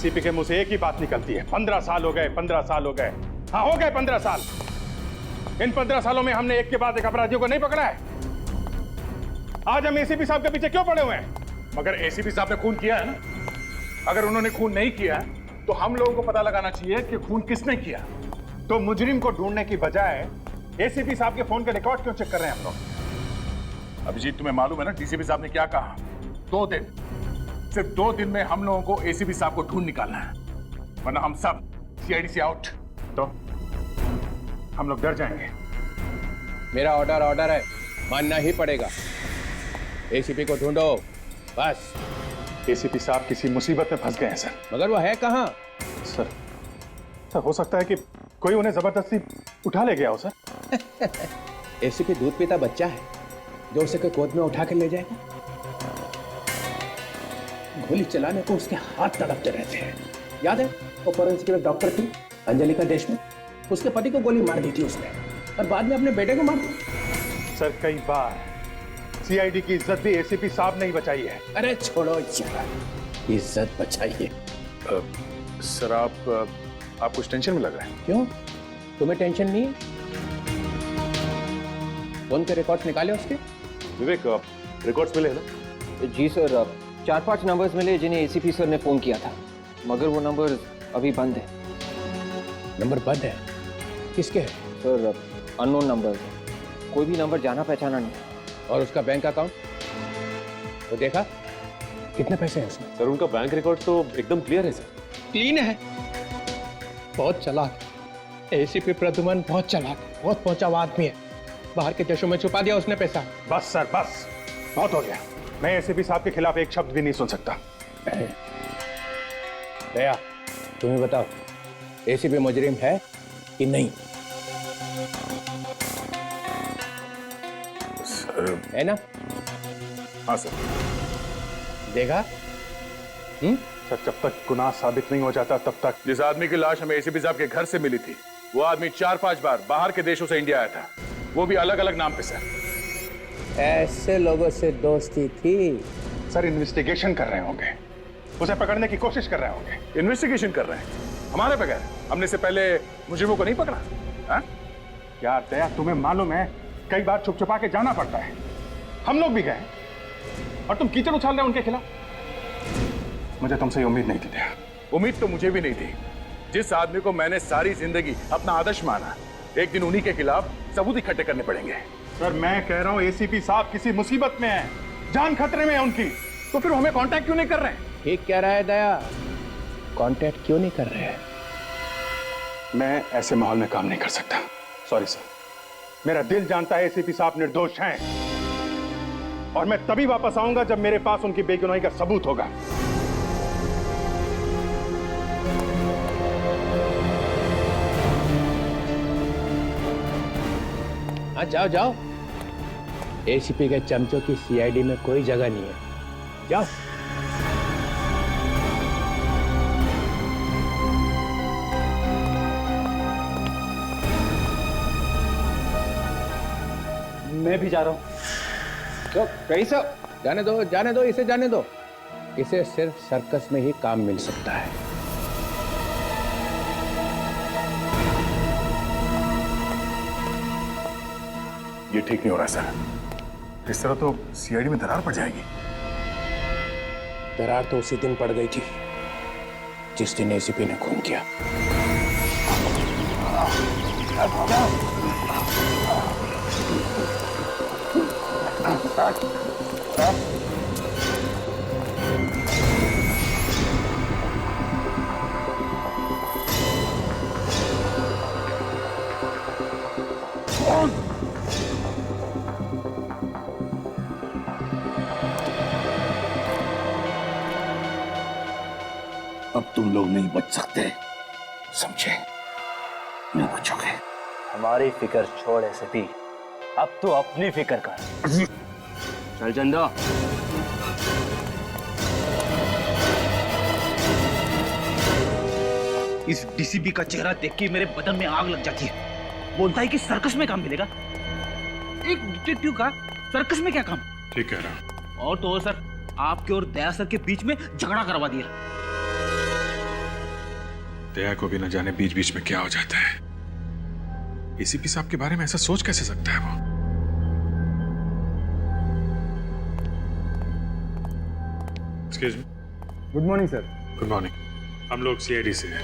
ACP के मुंह से एक ही बात निकलती है, 15 साल हो गए, 15 साल हो गए। हाँ हो गए 15 साल। इन 15 सालों में हमने एक के बाद एक अपराधियों को नहीं पकड़ा है। आज हम एसीपी साहब के पीछे क्यों पड़े हुए हैं? मगर एसीपी साहब ने खून किया है ना। अगर उन्होंने खून नहीं किया तो हम लोगों को पता लगाना चाहिए कि खून किसने किया। तो मुजरिम को ढूंढने की बजाय एसीपी साहब के फोन के रिकॉर्ड क्यों चेक कर रहे हैं हम लोग? अभिजीत, तुम्हें मालूम है ना डीसीपी साहब ने क्या कहा? 2 दिन, सिर्फ 2 दिन में हम लोगों को एसीपी साहब को ढूंढ निकालना है, वरना हम सब सीआईडी से आउट। तो हम लोग डर जाएंगे। मेरा ऑर्डर है, मानना ही पड़ेगा। एसीपी को ढूंढो बस। एसीपी साहब किसी मुसीबत में फंस गए हैं सर। मगर वो है कहाँ? सर हो सकता है कि कोई उन्हें जबरदस्ती उठा ले गया हो सर। एसीपी दूध पीता बच्चा है जो उसे कोई गोद में उठा के ले जाएगा। गोली चलाने को उसके हाथ तड़पते रहते हैं। याद है वो फोरेंसिक में डॉक्टर थी अंजलिका देशमुख, उसके पति को गोली मार दी थी उसने और बाद में अपने बेटे को मार दिया। सर कई बार सीआईडी की इज्जत भी एसीपी साहब ने ही बचाई है। अरे छोड़ो यार, इज्जत बचाइए। सर आप कुछ टेंशन में लग रहे हैं। क्यों, तुम्हें टेंशन नहीं है? फोन के रिकॉर्ड्स निकाले उसके? विवेक, रिकॉर्ड्स मिले हैं ना? जी सर, 4-5 नंबर्स मिले जिन्हें एसीपी सर ने फोन किया था, मगर वो नंबर अभी बंद है। नंबर बंद है? किसके है? सर अननोन नंबर, कोई भी नंबर जाना पहचाना नहीं। और उसका बैंक अकाउंट वो देखा? कितने पैसे हैं उसमें? सर उनका बैंक रिकॉर्ड तो एकदम क्लियर है सर। क्लीन है। बहुत चालाक एसीपी प्रद्युमन, बहुत चालाक, बहुत पहुंचा हुआ आदमी है। बाहर के देशों में छुपा दिया उसने पैसा। बस सर बस, बहुत हो गया। मैं एसीपी साहब के खिलाफ एक शब्द भी नहीं सुन सकता। दया, तुम्हें बताओ एसीपी मुजरिम है कि नहीं? है ना? हाँ सर। देखा? सर जब तक गुनाह साबित नहीं हो जाता तब तक। जिस आदमी की लाश हमें एसीपी साहब के घर से मिली थी, वो आदमी 4-5 बार बाहर के देशों से इंडिया आया था, वो भी अलग अलग नाम पे सर। ऐसे लोगों से दोस्ती थी? सर इन्वेस्टिगेशन कर रहे होंगे, उसे पकड़ने की कोशिश कर रहे होंगे। इन्वेस्टिगेशन कर रहे हैं हमारे बगैर? हमने से पहले मुजरिमों को नहीं पकड़ा? हाँ? यार दया, तुम्हें मालूम है कई बार छुप छुपा के जाना पड़ता है। हम लोग भी गए और तुम कीचड़ उछाल रहे हो उनके खिलाफ। मुझे तुमसे ये उम्मीद नहीं थी दया। उम्मीद तो मुझे भी नहीं थी। जिस आदमी को मैंने सारी जिंदगी अपना आदर्श माना, एक दिन उन्हीं के खिलाफ सबूत इकट्ठे करने पड़ेंगे। सर मैं कह रहा हूं एसीपी साहब किसी मुसीबत में है, जान खतरे में है उनकी, तो फिर हमें कांटेक्ट क्यों नहीं कर रहे हैं? ठीक कह रहा है दया, कांटेक्ट क्यों नहीं कर रहे हैं? मैं ऐसे माहौल में काम नहीं कर सकता। सॉरी सर, मेरा दिल जानता है एसीपी साहब निर्दोष हैं और मैं तभी वापस आऊंगा जब मेरे पास उनकी बेगुनाही का सबूत होगा। हाँ जाओ जाओ, एसीपी के चमचों की सीआईडी में कोई जगह नहीं है, जाओ। मैं भी जा रहा हूँ। तो कैसा? जाने दो जाने दो, इसे जाने दो। इसे सिर्फ सर्कस में ही काम मिल सकता है। ये ठीक नहीं हो रहा सर, इस तरह तो सीआईडी में दरार पड़ जाएगी। दरार तो उसी दिन पड़ गई थी जिस दिन एसीपी ने खून किया। अब तुम लोग नहीं बच सकते, समझे? नहीं बचोगे। हमारी फिक्र छोड़ एसीपी, अब तो अपनी फिक्र कर। चल चंदा। इस डीसीपी का चेहरा देख के मेरे बदन में आग लग जाती है। बोलता है कि सर्कस में काम मिलेगा। एक डिटेक्टिव का सर्कस में क्या काम? ठीक कह रहा। और तो और सर, आपके और दया सर के बीच में झगड़ा करवा दिया। दया को भी न जाने बीच बीच में क्या हो जाता है। एसीपी साहब के बारे में ऐसा सोच कैसे सकता है वो? Excuse me. Good morning sir. Good morning. हम लोग सीआईडी से हैं।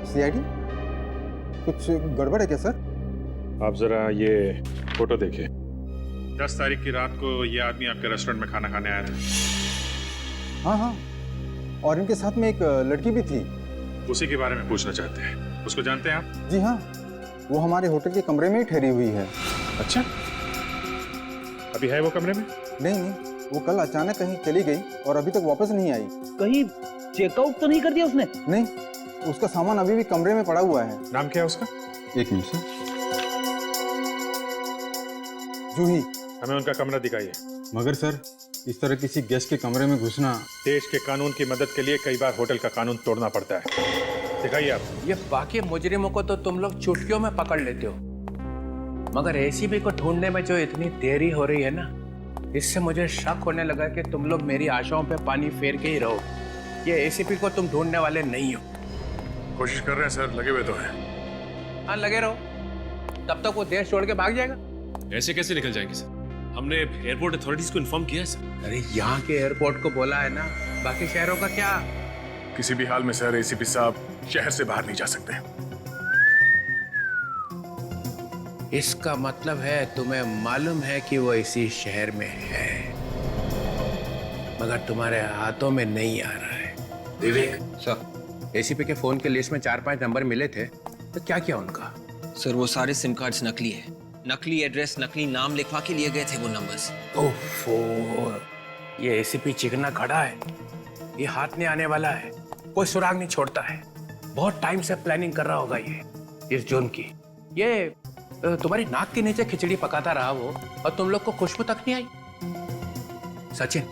सीआईडी? कुछ गड़बड़ है क्या सर? आप जरा ये फोटो देखिए। 10 तारीख की रात को ये आदमी आपके रेस्टोरेंट में खाना खाने आया था। हाँ हाँ, और इनके साथ में एक लड़की भी थी। उसी के बारे में पूछना चाहते हैं। उसको जानते हैं आप? जी हाँ, वो हमारे होटल के कमरे में ही ठहरी हुई है। अच्छा, अभी है वो कमरे में? नहीं, वो कल अचानक कहीं चली गई और अभी तक वापस नहीं आई। कहीं चेकआउट तो नहीं कर दिया उसने? नहीं, उसका सामान अभी भी कमरे में पड़ा हुआ है। नाम क्या है उसका? एक मिनट सर। जूही। हमें उनका कमरा दिखाइए। मगर सर, इस तरह किसी गेस्ट के कमरे में घुसना। देश के कानून की मदद के लिए कई बार होटल का कानून तोड़ना पड़ता है। दिखाइए आप। ये बाकी मुजरिमों को तो तुम लोग चुटकियों में पकड़ लेते हो, मगर एसीपी को ढूंढने में जो इतनी देरी हो रही है ना, इससे मुझे शक होने लगा कि तुम लोग मेरी आशाओं पे पानी फेर के ही रहो। ये एसीपी को तुम ढूंढने वाले नहीं हो। कोशिश कर रहे हैं सर, लगे हुए तो हैं। हाँ, लगे रहो, तब तक वो देश छोड़ के भाग जाएगा। ऐसे कैसे निकल जाएंगे सर? हमने एयरपोर्ट अथॉरिटीज को इन्फॉर्म किया है सर। अरे यहाँ के एयरपोर्ट को बोला है ना, बाकी शहरों का क्या? किसी भी हाल में सर एसीपी साहब शहर से बाहर नहीं जा सकते। इसका मतलब है तुम्हें मालूम है कि वो इसी शहर में है, मगर तुम्हारे हाथों में नहीं आ रहा है। विवेक सर, एसीपी के फोन के लिस्ट में 4-5 नंबर मिले थे, तो क्या किया उनका? सर वो सारे सिम कार्ड्स नकली है, नकली एड्रेस, नकली नाम लिखवा के लिए गए थे वो नंबर्स। ओफो, ये एसीपी चिकना खड़ा है, ये हाथ नहीं आने वाला है, कोई सुराग नहीं छोड़ता है। बहुत टाइम से प्लानिंग कर रहा होगा ये इस जून की। ये तुम्हारी नाक के नीचे खिचड़ी पकाता रहा वो, और तुम लोग को खुशबू तक नहीं आई। सचिन,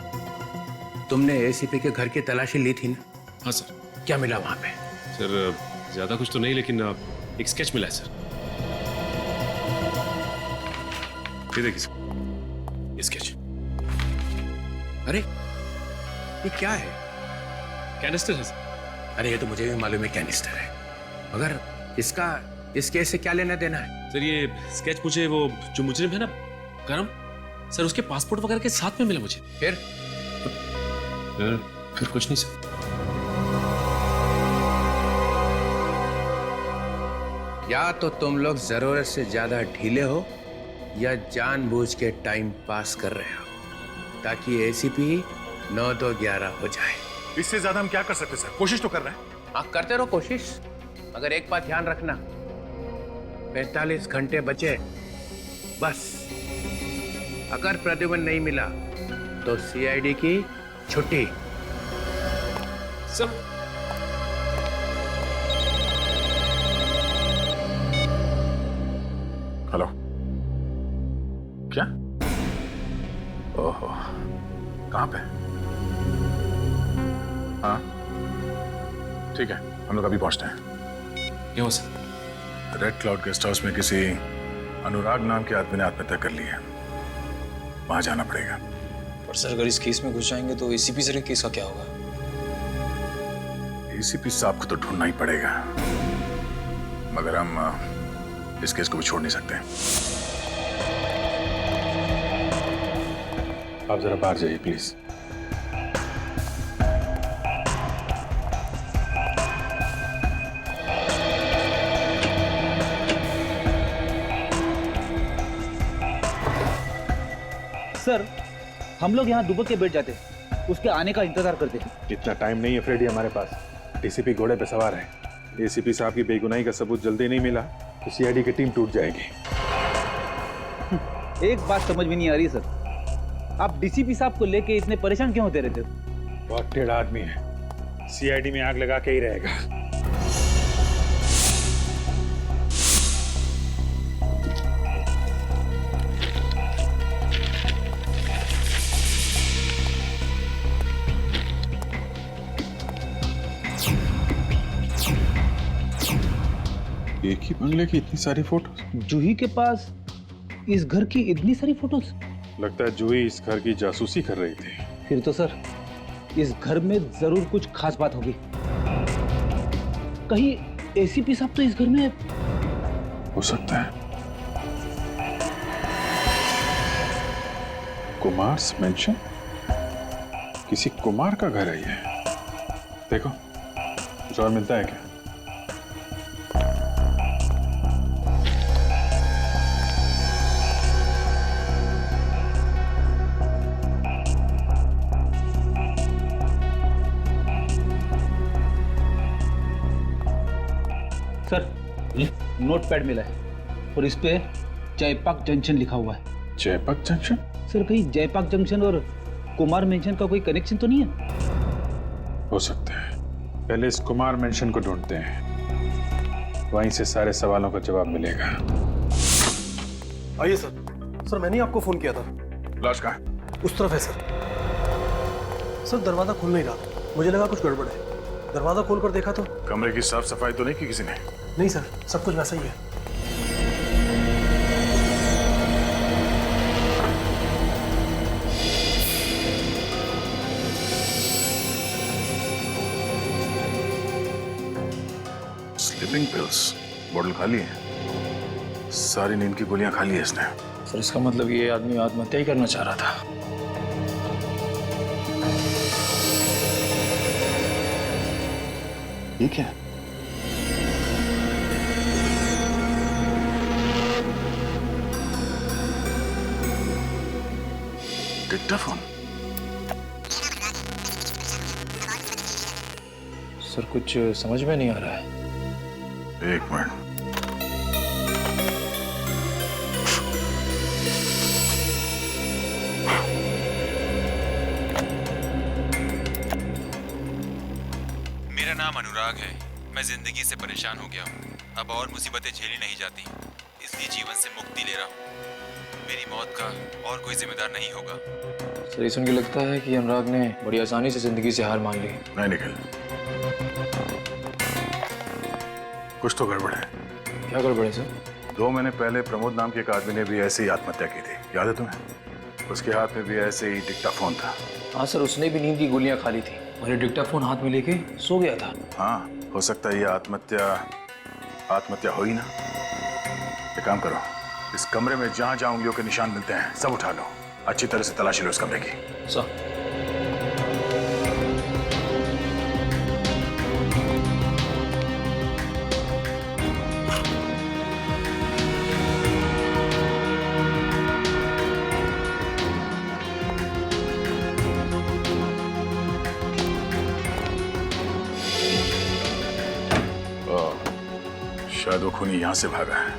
तुमने एसीपी के घर की तलाशी ली थी ना? हाँ सर। क्या मिला वहां पे? सर ज्यादा कुछ तो नहीं, लेकिन एक स्केच मिला है सर। ये देखिए सर, ये स्केच। अरे ये क्या है? कैनिस्टर है सर। अरे ये तो मुझे भी मालूम है कैनिस्टर है, मगर इस केस से क्या लेना देना है? सर ये स्केच मुझे वो जो मुजरिम है ना करम सर, उसके पासपोर्ट वगैरह के साथ में मिला मुझे। फिर कुछ नहीं सर। या तो तुम लोग जरूरत से ज्यादा ढीले हो, या जानबूझ के टाइम पास कर रहे हो ताकि एसीपी 9-2-11 हो जाए। इससे ज्यादा हम क्या कर सकते सर? कोशिश तो कर रहे हैं। हाँ, करते रहो कोशिश, मगर एक बात ध्यान रखना, 45 घंटे बचे बस। अगर प्रद्युमन नहीं मिला तो सीआईडी की छुट्टी। सर हेलो, क्या? ओहो, कहाँ पे? हाँ ठीक है, हम लोग अभी पहुंचते हैं। क्या हो sir? Red cloud guest house में किसी अनुराग नाम के आदमी ने आत्महत्या कर ली है, वहां जाना पड़ेगा। पर सर अगर इस केस में घुस जाएंगे तो एसीपी सर के केस का क्या होगा? एसीपी साहब को तो ढूंढना ही पड़ेगा, मगर हम इस केस को भी छोड़ नहीं सकते। आप जरा बाहर जाइए प्लीज। सर, हम लोग यहाँ दुबक के बैठ जाते, उसके आने का इंतजार करते। इतना टाइम नहीं है फ्रेडी हमारे पास। डीसीपी घोड़े पे सवार है। एसीपी साहब की बेगुनाही का सबूत जल्दी नहीं मिला तो सीआईडी की टीम टूट जाएगी। एक बात समझ में नहीं आ रही सर, आप डीसीपी साहब को लेके इतने परेशान क्यों होते रहते हो? बहुत टेढ़ा आदमी है, सीआईडी में आग लगा के ही रहेगा। एक ही बंगले की इतनी सारी फोटो? जूही के पास इस घर की इतनी सारी फोटोज? लगता है जूही इस घर की जासूसी कर रही थी। फिर तो सर इस घर में जरूर कुछ खास बात होगी। कहीं एसीपी साहब तो इस घर में हो सकता है। कुमार मेंशन, किसी कुमार का घर है ये। देखो कुछ और मिलता है क्या? सर नोट पैड मिला है और इस पे जयपाक जंक्शन लिखा हुआ है। जयपाक जंक्शन? सर कहीं जयपाक जंक्शन और कुमार मेंशन का कोई कनेक्शन तो नहीं है? हो सकता है। पहले इस कुमार मेंशन को ढूंढते हैं, वहीं से सारे सवालों का जवाब मिलेगा। आइए सर। सर मैंने ही आपको फोन किया था। लाश कहाँ है? उस तरफ है सर। सर दरवाजा खुल नहीं रहा, मुझे लगा कुछ गड़बड़ है। दरवाजा खोलकर देखा तो कमरे की साफ सफाई तो नहीं की किसी ने? नहीं सर, सब कुछ वैसा ही है। स्लीपिंग पिल्स बोतल खाली है, सारी नींद की गोलियां खाली है इसने। सर इसका मतलब ये आदमी आत्महत्या ही करना चाह रहा था। ये क्या? डिक्टाफोन? सर कुछ समझ में नहीं आ रहा है। एक मिनट। मेरा नाम अनुराग है। मैं जिंदगी से परेशान हो गया हूँ। अब और मुसीबतें झेली नहीं जाती, इसलिए जीवन से मुक्ति ले रहा हूँ। मेरी मौत का और कोई जिम्मेदार नहीं होगा। सर ये सुन के लगता है कि अनुराग ने बड़ी आसानी से जिंदगी से हार मान ली। नहीं निखिल, कुछ तो गड़बड़ है। क्या गड़बड़ है सर? 2 महीने पहले प्रमोद नाम के एक आदमी ने भी ऐसे ही आत्महत्या की थी, याद है तुम्हें? उसके हाथ में भी ऐसे ही डिक्टाफोन था। हाँ सर, उसने भी नींद की गोलियां खा ली थी और ये डिक्टाफोन हाथ में लेके सो गया था। हाँ, हो सकता है ये आत्महत्या हो ही ना। एक काम करो, इस कमरे में जहां जहां उंगलियों के निशान मिलते हैं सब उठा लो, अच्छी तरह से तलाशी लो इस कमरे की। सर शायद वो खूनी यहां से भागा है।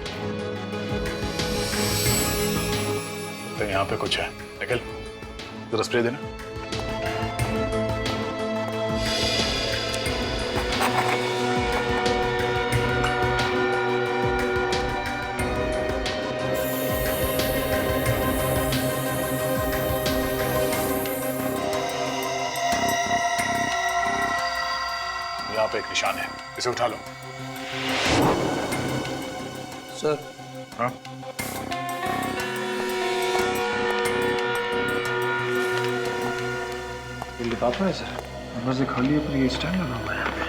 तो यहाँ पे कुछ है। निकल, जरा स्प्रे देना। यहाँ पे एक निशान है, इसे उठा लो। सर। हाँ? ये लिफाफा है सर, अंदर से खाली है पर ये स्टैंड लगा हुआ है यहाँ पे।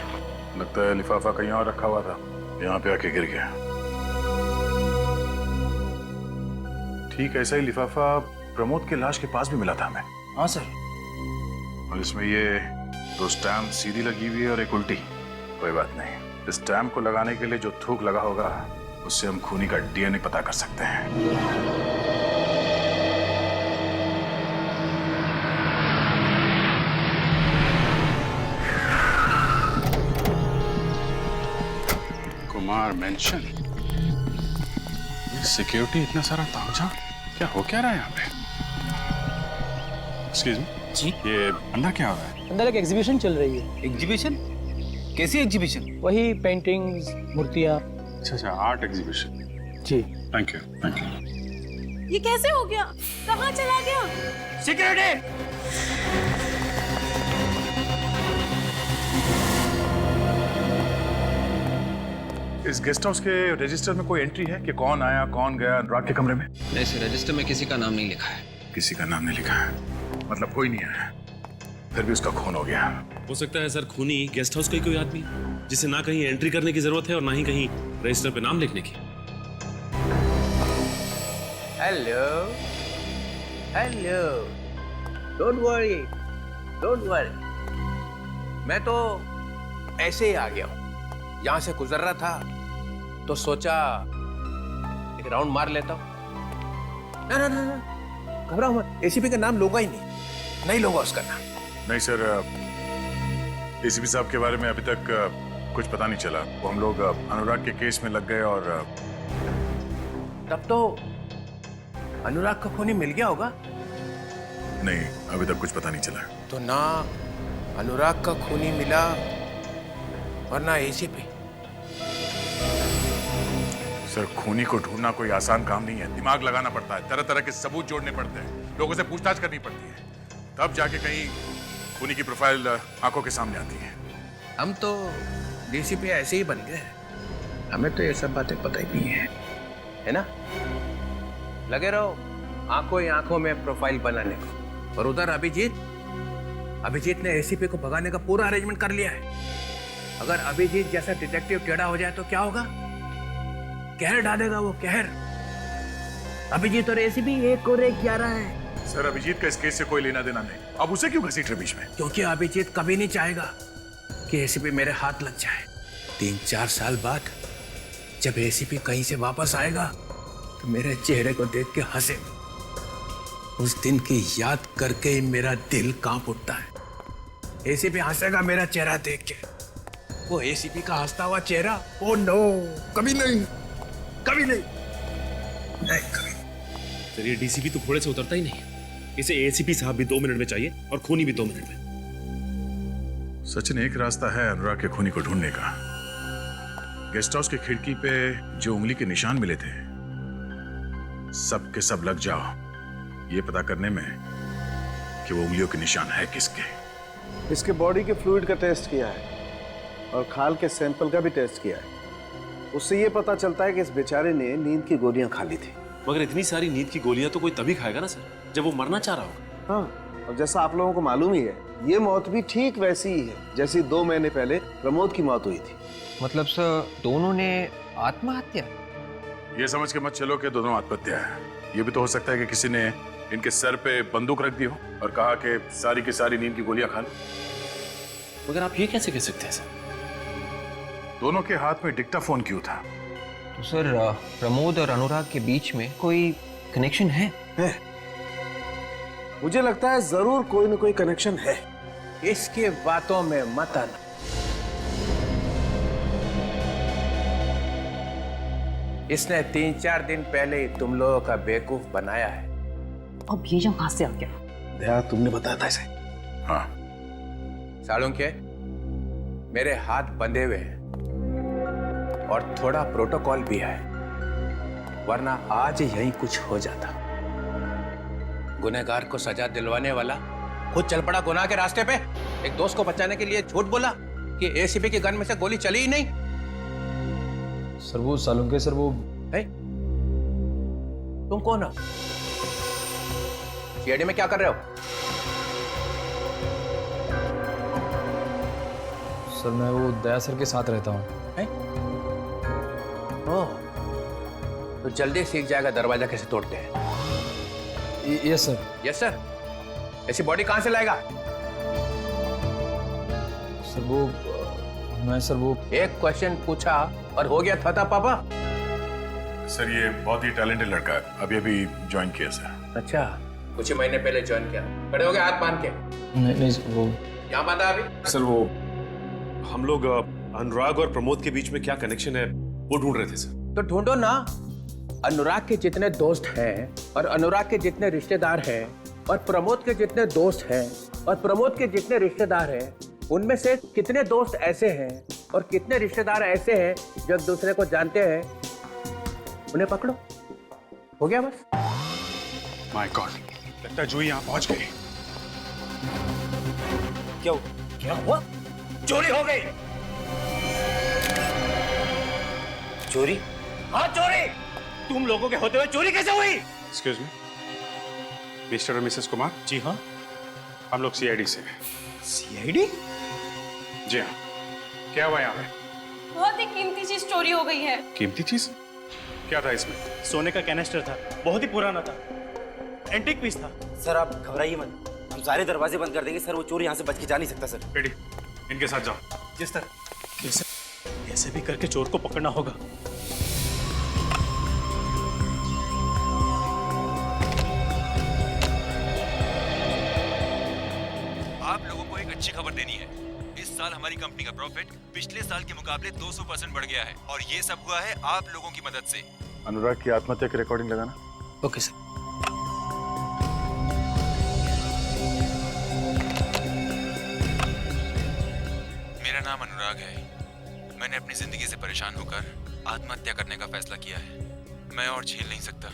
लगता है लिफाफा कहीं और रखा हुआ था, यहाँ पे आके गिर गया। ठीक ऐसा ही लिफाफा प्रमोद के लाश के पास भी मिला था हमें। हाँ सर। और इसमें ये 2 स्टैम्प सीधी लगी हुई है और एक उल्टी। कोई बात नहीं, इस स्टैम्प को लगाने के लिए जो थूक लगा होगा उससे हम खूनी का डीएनए पता कर सकते हैं। कुमार मेंशन, सिक्योरिटी इतना सारा तामझाम, क्या हो क्या रहा है यहाँ पे? एक्सक्यूज मी जी, ये अंदर क्या हो रहा है? अंदर एक एग्जीबिशन चल रही है। एग्जीबिशन? कैसी एग्जीबिशन? वही पेंटिंग्स, मूर्तियाँ। अच्छा, आर्ट एग्जीबिशन। जी, थैंक यू, थैंक यू। ये कैसे हो गया? कहाँ चला गया? सिक्योरिटी! इस गेस्ट हाउस के रजिस्टर में कोई एंट्री है कि कौन आया कौन गया अनुराग के कमरे में? ऐसे रजिस्टर में किसी का नाम नहीं लिखा है। किसी का नाम नहीं लिखा है, मतलब कोई नहीं आया, फिर भी उसका खून हो गया। हो सकता है सर खूनी गेस्ट हाउस का ही कोई आदमी जिसे ना कहीं एंट्री करने की जरूरत है और ना ही कहीं रजिस्टर पे नाम लिखने की। हेलो हेलो, डोंट वरी, मैं तो ऐसे ही आ गया हूं। यहां से गुजर रहा था तो सोचा एक राउंड मार लेता हूं। ना ना ना ना, घबराओ मत, एसीपी का नाम लूंगा ही नहीं लूंगा उसका नाम। नहीं सर, एसीपी साहब के बारे में अभी तक कुछ पता नहीं चला। वो हम लोग अनुराग के केस में लग गए और तब तो अनुराग का खूनी मिल गया होगा। नहीं, अभी तक कुछ पता नहीं चला। तो ना अनुराग का खूनी मिला और ना एसीपी। सर, खूनी को ढूंढना कोई आसान काम नहीं है। दिमाग लगाना पड़ता है, तरह तरह के सबूत जोड़ने पड़ते हैं, लोगों से पूछताछ करनी पड़ती है, तब जाके कहीं खूनी की प्रोफाइल आंखों के सामने आती है। हम तो डीसीपी ऐसे ही बन गए, हमें तो ये सब बातें पता ही नहीं है ना? लगे रहो आंखों ही आंखों में प्रोफाइल बनाने को। और उधर अभिजीत ने एसीपी को भगाने का पूरा अरेंजमेंट कर लिया है। अगर अभिजीत जैसा डिटेक्टिव टेढ़ा हो जाए तो क्या होगा? कहर डालेगा वो, कहर। अभिजीत और एसीपी 1 और 1 11 है। सर, अभिजीत का इस केस से कोई लेना देना नहीं। अब उसे क्यों घसीट रहे बीच में? क्योंकि अभिजीत कभी नहीं चाहेगा कि एसीपी मेरे हाथ लग जाए। 3-4 साल बाद जब एसीपी कहीं से वापस आएगा तो मेरे चेहरे को देख के हंसे। उस दिन की याद करके ही मेरा दिल कांप उठता है। एसीपी हंसेगा मेरा चेहरा देख के। वो एसीपी का हंसता हुआ चेहरा, ओ नो, कभी नहीं, कभी नहीं, कभी। सर, ये डीसीपी तो घोड़े से उतरता ही नहीं। इसे एसीपी साहब भी 2 मिनट में चाहिए और खूनी भी 2 मिनट में। सचिन, एक रास्ता है अनुराग के खूनी को ढूंढने का। गेस्ट हाउस की खिड़की पे जो उंगली के निशान मिले थे, सब के सब लग जाओ ये पता करने में कि वो उंगलियों के निशान है किसके। इसके बॉडी के फ्लूइड का टेस्ट किया है और खाल के सैंपल का भी टेस्ट किया है। उससे ये पता चलता है कि इस बेचारे ने नींद की गोलियां खा ली थी। मगर इतनी सारी नींद की गोलियां तो कोई तभी खाएगा ना सर, जब वो मरना चाह रहा होगा। हाँ, और जैसा आप लोगों को मालूम ही है, ये मौत भी ठीक वैसी ही है जैसी 2 महीने पहले प्रमोद की मौत हुई थी। मतलब सर, दोनों ने आत्महत्या? ये समझ के मत चलो कि दोनों आत्महत्या है। ये भी तो हो सकता है कि किसी ने इनके सर पे बंदूक रख दी हो और कहा कि सारी की सारी नींद की गोलियां खा लो। मगर आप ये कैसे कह सकते हैं सर? दोनों के हाथ में डिक्टाफोन क्यों था? तो सर, प्रमोद और अनुराग के बीच में कोई कनेक्शन है? मुझे लगता है जरूर कोई न कोई कनेक्शन है। इसके बातों में मत आना। इसने 3-4 दिन पहले ही तुम लोगों का बेवकूफ बनाया है। अब ये जो कहां से आ गया? दया, तुमने बताया था इसे? हाँ। सालों के मेरे हाथ बंधे हुए हैं और थोड़ा प्रोटोकॉल भी है, वरना आज यहीं कुछ हो जाता। गुनहगार को सजा दिलवाने वाला खुद चल पड़ा गुनाह के रास्ते पे। एक दोस्त को बचाने के लिए झूठ बोला कि एसीपी के गन में से गोली चली ही नहीं। सर, वो सालुंके सर, वो है? तुम कौन हो? सीआईडी में क्या कर रहे हो? सर, मैं वो दया सर के साथ रहता हूँ। तो जल्दी सीख जाएगा दरवाजा कैसे तोड़ते हैं। Yes sir. Yes sir. ऐसी बॉडी कहां से लाएगा? सर, वो मैं सर, वो एक क्वेश्चन पूछा और हो गया था पापा। सर, ये बहुत ही टैलेंटेड लड़का है, अभी ज्वाइन किया सर। अच्छा, कुछ ही महीने पहले ज्वाइन किया। खड़े हो गए हाथ बांध के? नहीं वो यहाँ बांधा अभी। सर, वो हम लोग अनुराग और प्रमोद के बीच में क्या कनेक्शन है वो ढूंढ रहे थे सर। तो ढूंढो ना। अनुराग के जितने दोस्त हैं और अनुराग के जितने रिश्तेदार हैं और प्रमोद के जितने दोस्त हैं और प्रमोद के जितने रिश्तेदार हैं, उनमें से कितने दोस्त ऐसे हैं और कितने रिश्तेदार ऐसे हैं जो एक दूसरे को जानते हैं, उन्हें पकड़ो। हो गया बस। माय गॉड, लगता है जूही यहाँ पहुंच गई। क्या हुआ? चोरी हो गई। चोरी? हाँ, चोरी। तुम लोगों के होते हुए चोरी कैसे हुई? एक्सक्यूज मी, मिस्टर और मिसेस कुमार। जी हाँ। हम लोग सीआईडी से हैं। सीआईडी? जी हाँ, क्या हुआ यहाँ पे? बहुत ही कीमती चीज चोरी हो गई है। कीमती चीज? क्या था इसमें? सोने का कैनिस्टर था, बहुत ही पुराना था, एंटीक पीस था। सर आप घबराइए मत, हम सारे दरवाजे बंद कर देंगे सर, वो चोर यहाँ से बच के जा नहीं सकता सर। बेटी, इनके साथ जाओ। जिस तरह कैसे भी करके चोर को पकड़ना होगा। आप लोगों को एक अच्छी खबर देनी है। इस साल हमारी कंपनी का प्रॉफिट पिछले साल के मुकाबले 200% बढ़ गया है और ये सब हुआ है आप लोगों की मदद से। अनुराग की आत्महत्या की रिकॉर्डिंग लगाना। Okay sir. मेरा नाम अनुराग है। मैंने अपनी जिंदगी से परेशान होकर आत्महत्या करने का फैसला किया है। मैं और झेल नहीं सकता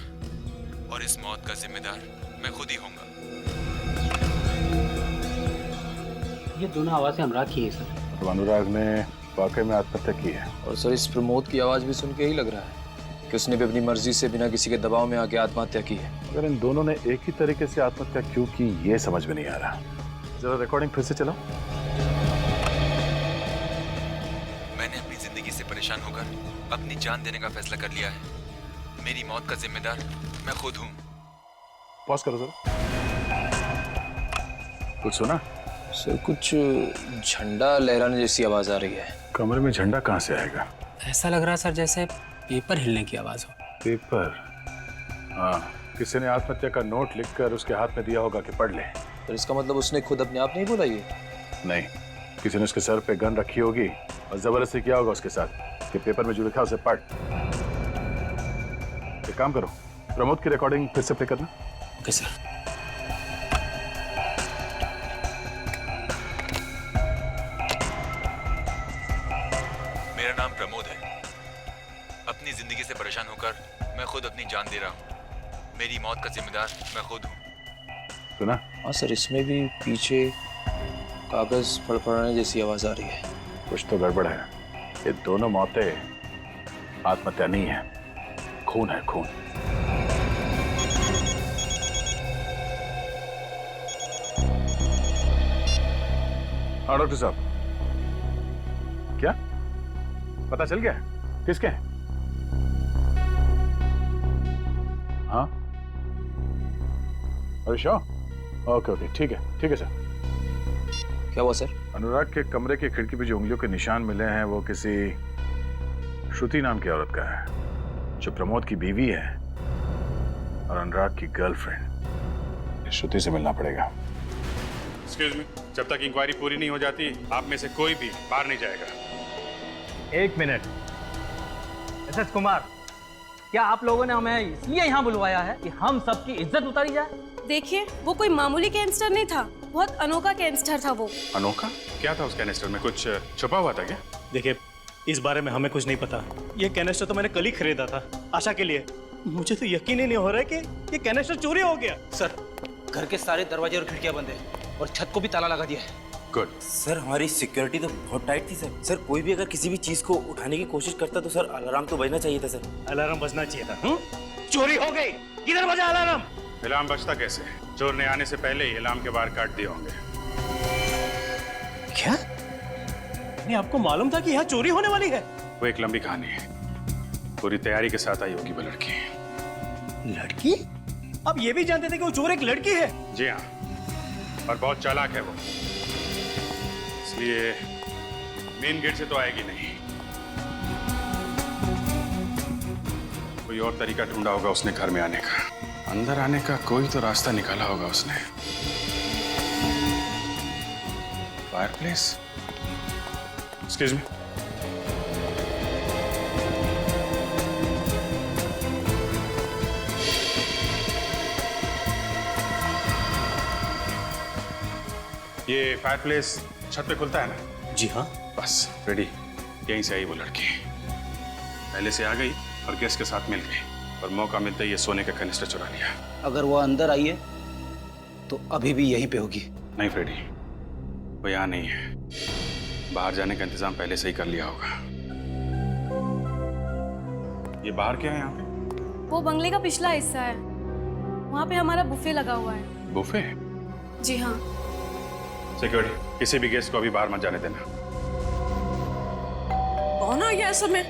और इस मौत का जिम्मेदार मैं खुद ही होऊंगा। ये दोनों आवाजें अनुराग की है सर। तो अनुराग ने वाकई में आत्महत्या की है। और सर इस प्रमोद की आवाज भी सुन के ही लग रहा है कि उसने भी अपनी मर्जी से बिना किसी के दबाव में आके आत्महत्या की है। अगर इन दोनों ने एक ही तरीके से आत्महत्या क्यों की ये समझ में नहीं आ रहा। जरा रिकॉर्डिंग फिर से चलाओ। मैंने अपनी जिंदगी से परेशान होकर अपनी जान देने का फैसला कर लिया है। मेरी मौत का जिम्मेदार मैं खुद हूँ। पॉज करो जरा। कुछ सुना? सर कुछ झंडा लहराने जैसी आवाज आ रही है। कमरे में झंडा कहाँ से आएगा? ऐसा लग रहा सर जैसे पेपर हिलने की आवाज हो। पेपर? हाँ, किसी ने आत्महत्या का नोट लिखकर उसके हाथ में दिया होगा कि पढ़ ले। तो इसका मतलब उसने खुद अपने आप नहीं बोला ये? नहीं, किसी ने उसके सर पे गन रखी होगी और जबरदस्ती किया होगा उसके साथ कि पेपर में जो लिखा उसे पढ़। एक काम करो, प्रमोद की रिकॉर्डिंग फिर से प्ले करना। Okay sir. मेरा नाम प्रमोद है। अपनी जिंदगी से परेशान होकर मैं खुद अपनी जान दे रहा हूँ। मेरी मौत का जिम्मेदार मैं खुद हूँ। सुना? हाँ सर, इसमें भी पीछे कागज फड़फड़ाने जैसी आवाज आ रही है। कुछ तो गड़बड़ है। ये दोनों मौतें आत्महत्या नहीं है, खून है, खून। हाँ डॉक्टर साहब, क्या पता चल गया किसके हैं? हाँ, अरे श्योर, ओके ओके, ठीक है सर। क्या हुआ सर? अनुराग के कमरे की खिड़की पे जो उंगलियों के निशान मिले हैं वो किसी श्रुति नाम की औरत का है, जो प्रमोद की बीवी है और अनुराग की गर्लफ्रेंड। श्रुति से मिलना पड़ेगा। एक्सक्यूज मी, जब तक इंक्वायरी पूरी नहीं हो जाती आप में से कोई भी बाहर नहीं जाएगा। एक मिनट, एसएस कुमार, क्या आप लोगों ने हमें इसलिए यहाँ बुलवाया है कि हम सबकी इज्जत उतारी जाए? देखिए, वो कोई मामूली कैंसटर नहीं था, बहुत अनोखा कैंसटर था वो। अनोखा? क्या था उस कैनिस्टर में? कुछ छुपा हुआ था क्या? देखिए, इस बारे में हमें कुछ नहीं पता। ये कैनिस्टर तो मैंने कल ही खरीदा था आशा के लिए। मुझे तो यकीन ही नहीं हो रहा है कि ये कैनिस्टर चोरी हो गया। सर, घर के सारे दरवाजे और खिड़कियां बंद है और छत को भी ताला लगा दिया है। गुड। सर हमारी सिक्योरिटी तो बहुत टाइट थी सर। सर कोई भी अगर किसी भी चीज को उठाने की कोशिश करता तो सर अलार्म तो बजना चाहिए था सर। अलार्म बजना चाहिए था। चोरी हो गई, किधर बजा अलार्म? अलार्म बजता कैसे? चोर ने आने से पहले ही अलार्म के बाहर काट दिए होंगे। क्या? नहीं, आपको मालूम था कि यहाँ चोरी होने वाली है? वो एक लंबी कहानी है, पूरी तैयारी के साथ आई होगी वो लड़की। लड़की? आप ये भी जानते थे कि वो चोर एक लड़की है? जी हाँ, और बहुत चालाक है वो, इसलिए मेन गेट से तो आएगी नहीं। कोई और तरीका ढूंढा होगा उसने घर में आने का, अंदर आने का कोई तो रास्ता निकाला होगा उसने। फायरप्लेस? एक्सक्यूज मी, ये फायरप्लेस छत पे खुलता है ना? जी हाँ। बस रेडी, यहीं से आई वो लड़की। पहले से आ गई और गेस्ट के साथ मिल गई और मौका मिलते ही ये सोने का कनिस्टर चुरा लिया। अगर वो अंदर आई है तो अभी भी यहीं पे होगी। नहीं फ्रेडी, वो यहाँ नहीं है, बाहर जाने का इंतजाम पहले से ही कर लिया होगा। ये बाहर क्या है यहाँ पे? वो बंगले का पिछला हिस्सा है, वहाँ पे हमारा बुफे लगा हुआ है। बुफे? जी हाँ। सिक्योरिटी, किसी भी गेस्ट को अभी बाहर मत जाने देना। कौन आ गया इस समय?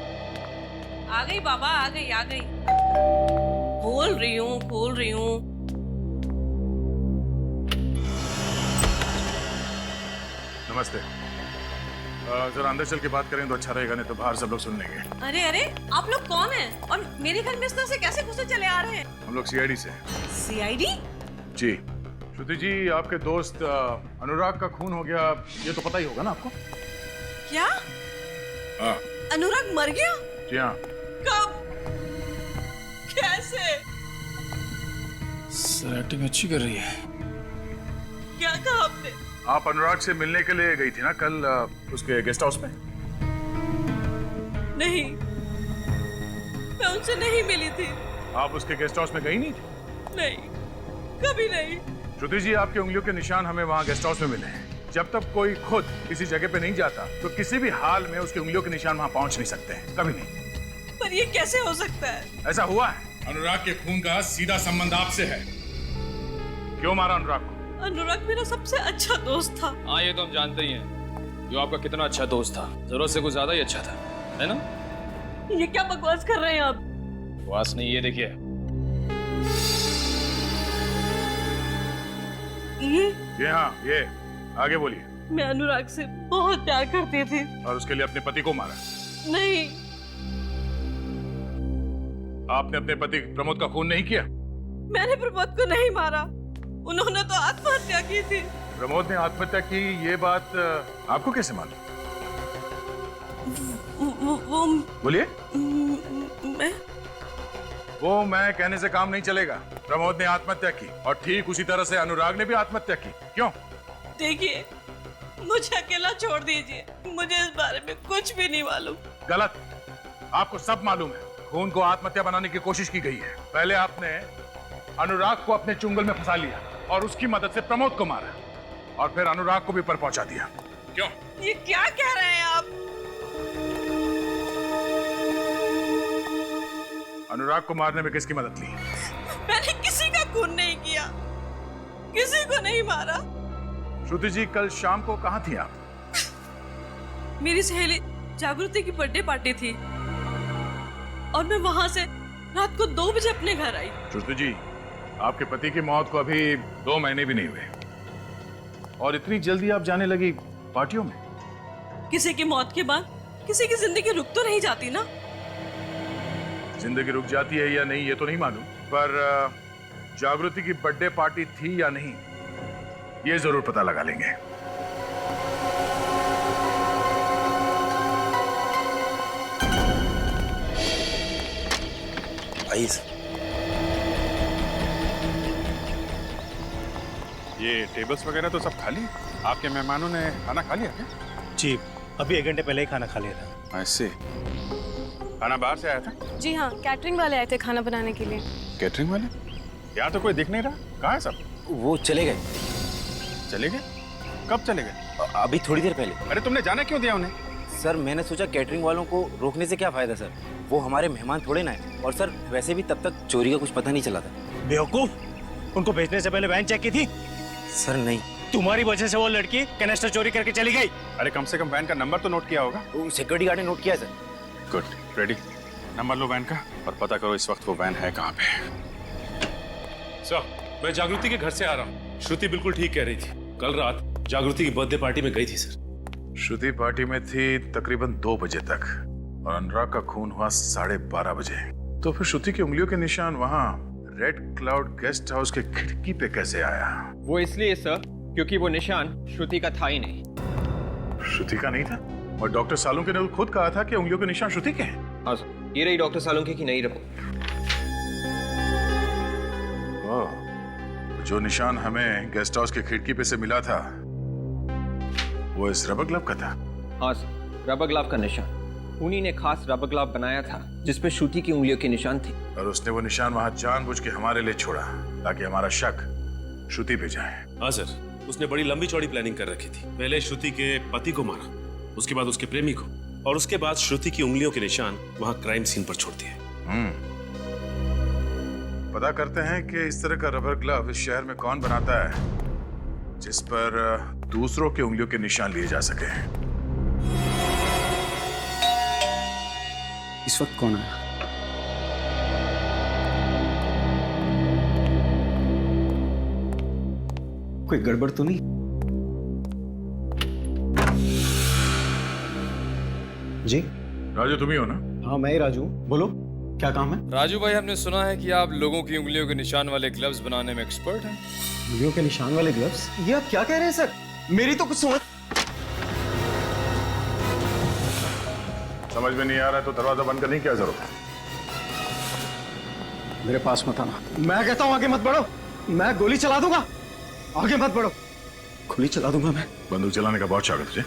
आ गई बाबा, आ गई आ गई। खोल रही हूँ। नमस्ते। जरा अंदर चल के बात करें तो अच्छा रहेगा, नहीं तो बाहर सब लोग सुन लेंगे। अरे अरे, आप लोग कौन हैं? और मेरे घर में इस तरह से कैसे घुसे चले आ रहे हैं? हम लोग सीआईडी से। सीआईडी? जी। श्रुति जी, आपके दोस्त अनुराग का खून हो गया, ये तो पता ही होगा ना आपको? क्या? हाँ। अनुराग मर गया? जी हाँ। कब? कैसे? सर एक्टिंग अच्छी कर रही है। क्या कहा आपने? आप अनुराग से मिलने के लिए गई थी ना कल उसके गेस्ट हाउस में? नहीं, मैं उनसे नहीं मिली थी। आप उसके गेस्ट हाउस में गई नहीं थी? नहीं, कभी नहीं। श्रुति जी, आपकी उंगलियों के निशान हमें वहाँ गेस्ट हाउस में मिले हैं। जब तक कोई खुद किसी जगह पे नहीं जाता तो किसी भी हाल में उसकी उंगलियों के निशान वहाँ पहुँच नहीं सकते हैं, कभी नहीं। पर ये कैसे हो सकता है? ऐसा हुआ है। अनुराग के खून का सीधा संबंध आपसे है। क्यों मारा अनुराग को? अनुराग मेरा सबसे अच्छा दोस्त था। हाँ, ये तो हम जानते ही हैं। जो आपका कितना अच्छा दोस्त था, जरूरत से कुछ ज्यादा ही अच्छा था, है ना? ये क्या बकवास कर रहे हैं आप? बकवास नहीं, ये देखिए। ये हाँ, ये आगे बोलिए। मैं अनुराग से बहुत प्यार करती थी। और उसके लिए अपने पति को मारा? नहीं। आपने अपने पति प्रमोद का खून नहीं किया? मैंने प्रमोद को नहीं मारा, उन्होंने तो आत्महत्या की थी। प्रमोद ने आत्महत्या की, ये बात आपको कैसे मालूम? वो बोलिए। मैं मैं कहने से काम नहीं चलेगा। प्रमोद ने आत्महत्या की और ठीक उसी तरह से अनुराग ने भी आत्महत्या की। क्यों? देखिए, मुझे अकेला छोड़ दीजिए, मुझे इस बारे में कुछ भी नहीं मालूम। गलत, आपको सब मालूम है। खून को आत्महत्या बनाने की कोशिश की गई है। पहले आपने अनुराग को अपने चुंगल में फंसा लिया और उसकी मदद से प्रमोद को मारा और फिर अनुराग को भी ऊपर पहुंचा दिया। क्यों? ये क्या कह रहे हैं आप? अनुराग को मारने में किसकी मदद ली? मैंने किसी का खून नहीं किया, किसी को नहीं मारा। श्रुति जी, कल शाम को कहाँ थी आप? मेरी सहेली जागृति की बर्थडे पार्टी थी और मैं वहां से रात को 2 बजे अपने घर आई। श्रुति जी, आपके पति की मौत को अभी 2 महीने भी नहीं हुए और इतनी जल्दी आप जाने लगी पार्टियों में? किसी की मौत के बाद किसी की जिंदगी रुक तो नहीं जाती ना। जिंदगी रुक जाती है या नहीं ये तो नहीं मालूम, पर जागृति की बर्थडे पार्टी थी या नहीं ये जरूर पता लगा लेंगे। आइए। ये टेबल्स वगैरह तो सब खाली है। आपके मेहमानों ने खाना खा लिया क्या? जी, अभी 1 घंटे पहले ही खाना खा लिया था। ऐसे खाना बाहर से आया था? जी हाँ, कैटरिंग वाले आए थे खाना बनाने के लिए। कैटरिंग वाले? यहाँ तो कोई दिख नहीं रहा, कहाँ है सब? वो चले गए। चले गए? कब चले गए? अभी थोड़ी देर पहले। अरे तुमने जाने क्यों दिया उन्हें? सर, मैंने सोचा कैटरिंग वालों को रोकने से क्या फायदा सर, वो हमारे मेहमान थोड़े ना है। और सर, वैसे भी तब तक चोरी का कुछ पता नहीं चला था। बेवकूफ, उनको भेजने से पहले वैन चेक की थी? सर नहीं। तुम्हारी वजह से वो लड़की कैनेस्टर चोरी करके चली गई। अरे कम से कम वैन का नंबर तो नोट किया होगा। सिक्योरिटी गार्ड ने नोट किया सर। Good, ready. नंबर लो वैन का और पता करो इस वक्त वो वैन है कहाँ पे। सर, मैं जागृति के घर से आ रहा हूँ। श्रुति बिल्कुल ठीक कह रही थी। कल रात जागृति की बर्थडे पार्टी में गई थी सर। श्रुति पार्टी में थी तकरीबन 2 बजे तक और अनुराग का खून हुआ 12:30 बजे। तो फिर श्रुति की उंगलियों के निशान वहाँ रेड क्लाउड गेस्ट हाउस के खिड़की पे कैसे आया? वो इसलिए सर क्योंकि वो निशान श्रुति का था ही नहीं। श्रुति का नहीं था? और डॉक्टर सालुंके ने खुद कहा था कि उंगलियों के निशान श्रुति के हैं। हाँ सर, ये रही डॉक्टर सालुंके की नई रिपोर्ट। जो निशान हमें गेस्ट हाउस की खिड़की पे से मिला था वो इस रबर ग्लव का था। हाँ सर, रबर ग्लव का निशान। उन्हीं ने खास रबर ग्लव बनाया था जिसपे श्रुति की उंगलियों के निशान थे। और उसने वो निशान वहां जानबूझ के हमारे लिए छोड़ा ताकि हमारा शक श्रुति पे जाए। हाँ सर, उसने बड़ी लंबी चौड़ी प्लानिंग कर रखी थी। पहले श्रुति के पति को मारा, उसके बाद उसके प्रेमी को, और उसके बाद श्रुति की उंगलियों के निशान वहां क्राइम सीन पर छोड़ दिए। पता करते हैं कि इस तरह का रबर ग्लव इस शहर में कौन बनाता है जिस पर दूसरों की उंगलियों के निशान लिए जा सके। इस वक्त कौन आया? कोई गड़बड़ तो नहीं? जी राजू तुम ही हो ना? हाँ मैं ही राजू हूँ। बोलो क्या काम है? राजू भाई, हमने सुना है कि आप लोगों की उंगलियों के निशान वाले ग्लव्स बनाने में एक्सपर्ट हैं। उंगलियों के निशान वाले ग्लव्स? ये आप क्या कह रहे हैं सर? मेरी तो कुछ समझ में नहीं आ रहा है तो दरवाजा बंद करने की क्या जरूरत है? मेरे पास मत आना। मैं कहता हूँ आगे मत बढ़ो, मैं गोली चला दूंगा। आगे मत बढ़ो, गोली चला दूंगा मैं। बंदूक चलाने का बहुत शौक है तुझे?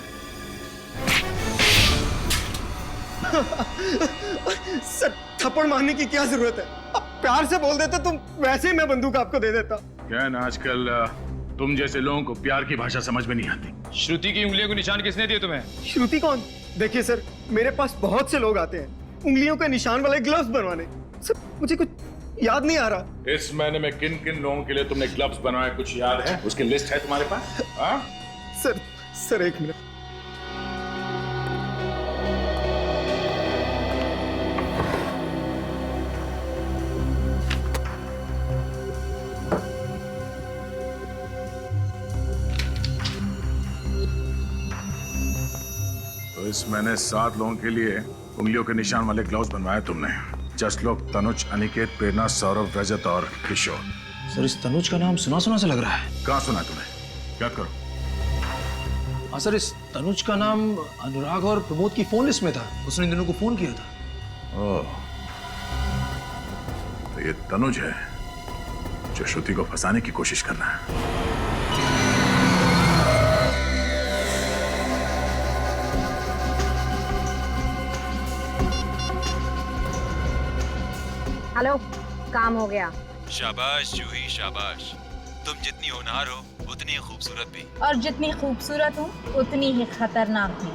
सर थप्पड़ मारने की क्या जरूरत है? आप प्यार से बोल देते तुम, वैसे ही मैं बंदूक आपको दे देता। क्या है ना, आजकल तुम जैसे लोगों को प्यार की भाषा समझ में नहीं आती। श्रुति की उंगलियों को निशान किसने दिए तुम्हें? श्रुति कौन? देखिए सर, मेरे पास बहुत से लोग आते हैं उंगलियों के निशान वाले ग्लव्स बनवाने। सर मुझे कुछ याद नहीं आ रहा। इस महीने में किन किन लोगों के लिए तुमने ग्लव्स बनवाए कुछ याद है? उसकी लिस्ट है तुम्हारे पास? हाँ? सर एक मिनट। तो इस महीने 7 लोगों के लिए उंगलियों के निशान वाले ग्लव्स बनवाए तुमने। जसलोक, तनुज, अनिकेत, प्रेरणा, सौरभ, रजत और किशोर। सर इस तनुज का नाम सुना सुना सा लग रहा है। कहाँ सुना तुम्हें? याद करो। हाँ सर, इस तनुज का नाम अनुराग और प्रमोद की फोन लिस्ट में था। उसने इन दोनों को फोन किया था। ओह, तो ये तनुज है जो श्रुति को फंसाने की कोशिश कर रहा है। हेलो, काम हो गया। शाबाश जूही शाबाश। तुम जितनी होनहार हो उतनी ही खूबसूरत भी। और जितनी खूबसूरत हूँ उतनी ही खतरनाक भी।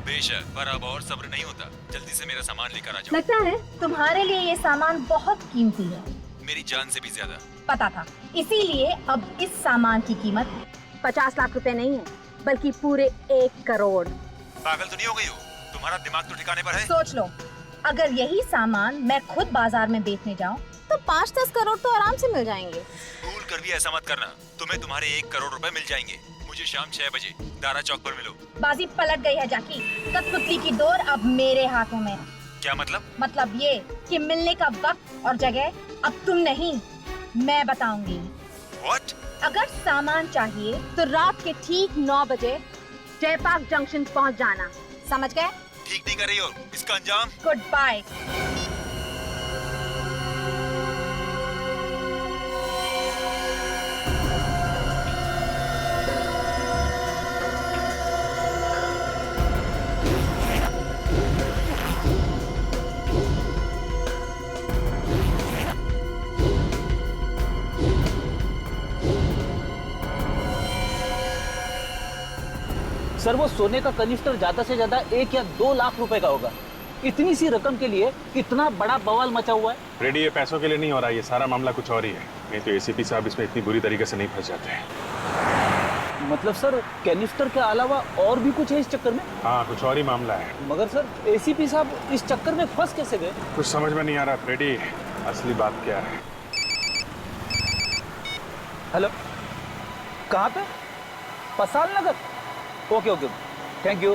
बेशक, पर अब और सब्र नहीं होता। जल्दी से मेरा सामान लेकर आ जाओ। लगता है तुम्हारे लिए ये सामान बहुत कीमती है। मेरी जान से भी ज्यादा। पता था, इसीलिए अब इस सामान की कीमत 50 लाख रुपए नहीं है, बल्कि पूरे 1 करोड़। पागल तो नहीं हो गई हो? तुम्हारा दिमाग तो ठिकाने पर है? सोच लो, अगर यही सामान मैं खुद बाजार में बेचने जाऊं तो 5-10 करोड़ तो आराम से मिल जाएंगे। भूल कर भी ऐसा मत करना, तुम्हें तुम्हारे 1 करोड़ रुपए मिल जाएंगे। मुझे शाम 6 बजे दारा चौक पर मिलो। बाजी पलट गई है जाकी। कठपुतली की डोर अब मेरे हाथों में। क्या मतलब? मतलब ये कि मिलने का वक्त और जगह अब तुम नहीं, मैं बताऊंगी। What? अगर सामान चाहिए तो रात के ठीक 9 बजे जयपाक जंक्शन पहुंच जाना, समझ गए? ठीक नहीं कर रही हो, इसका अंजाम। Good bye. सर वो सोने का कनिस्टर ज्यादा से ज्यादा 1 या 2 लाख रुपए का होगा। इतनी सी रकम के लिए इतना बड़ा बवाल मचा हुआ है। रेडी, ये पैसों के लिए नहीं हो रहा, ये सारा मामला कुछ और ही है। नहीं तो एसीपी साहब इसमें इतनी बुरी तरीके से नहीं फंस जाते हैं। मतलब सर कैनिस्टर के अलावा और भी कुछ है इस चक्कर में? हाँ, कुछ और ही मामला है। मगर सर एसीपी साहब इस चक्कर में फंस कैसे गए? कुछ समझ में नहीं आ रहा फ्रेडी, असली बात क्या है। हेलो, कहाँ पे? Pasal Nagar? Okay okay, thank you